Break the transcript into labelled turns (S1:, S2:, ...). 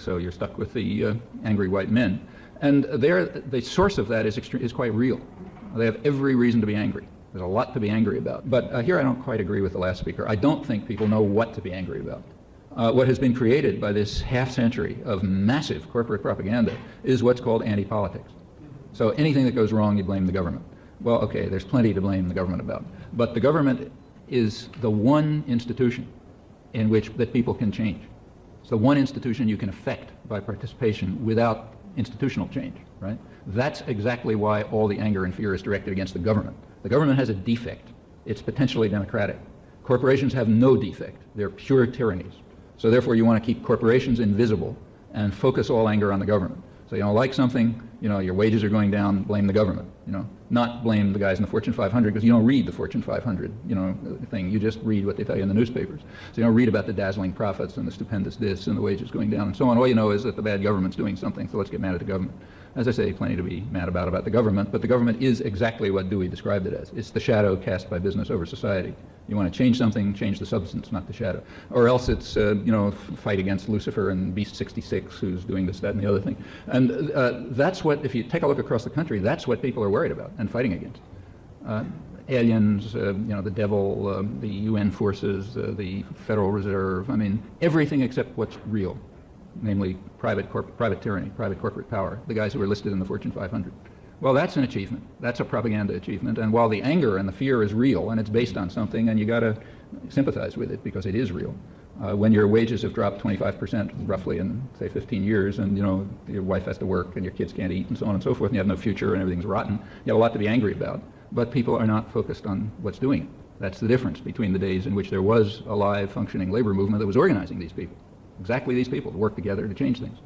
S1: So you're stuck with the angry white men. And the source of that is quite real. They have every reason to be angry. There's a lot to be angry about. But here I don't quite agree with the last speaker. I don't think people know what to be angry about. What has been created by this half-century of massive corporate propaganda is what's called anti-politics. So anything that goes wrong, you blame the government. Well, okay, there's plenty to blame the government about. But the government is the one institution in which that people can change. It's the one institution you can affect by participation without institutional change, right? That's exactly why all the anger and fear is directed against the government. The government has a defect. It's potentially democratic. Corporations have no defect. They're pure tyrannies. So therefore you want to keep corporations invisible and focus all anger on the government. So you don't like something, your wages are going down, blame the government, not blame the guys in the Fortune 500 because you don't read the Fortune 500, thing. You just read what they tell you in the newspapers. So you don't read about the dazzling profits and the stupendous this and the wages going down and so on. All you know is that the bad government's doing something, so let's get mad at the government. As I say, plenty to be mad about the government, but the government is exactly what Dewey described it as. It's the shadow cast by business over society. You want to change something, change the substance, not the shadow. Or else it's, fight against Lucifer and Beast 66 who's doing this, that, and the other thing. And that's what, if you take a look across the country, that's what people are worried about and fighting against. Aliens, the devil, the UN forces, the Federal Reserve, everything except what's real, namely private tyranny, private corporate power, the guys who are listed in the Fortune 500. Well, that's an achievement. That's a propaganda achievement. And while the anger and the fear is real and it's based on something, and you got to sympathize with it because it is real. When your wages have dropped 25% roughly in, say, 15 years, and your wife has to work and your kids can't eat and so on and so forth, and you have no future and everything's rotten, you have a lot to be angry about. But people are not focused on what's doing it. That's the difference between the days in which there was a live, functioning labor movement that was organizing these people. Exactly these people to work together to change things.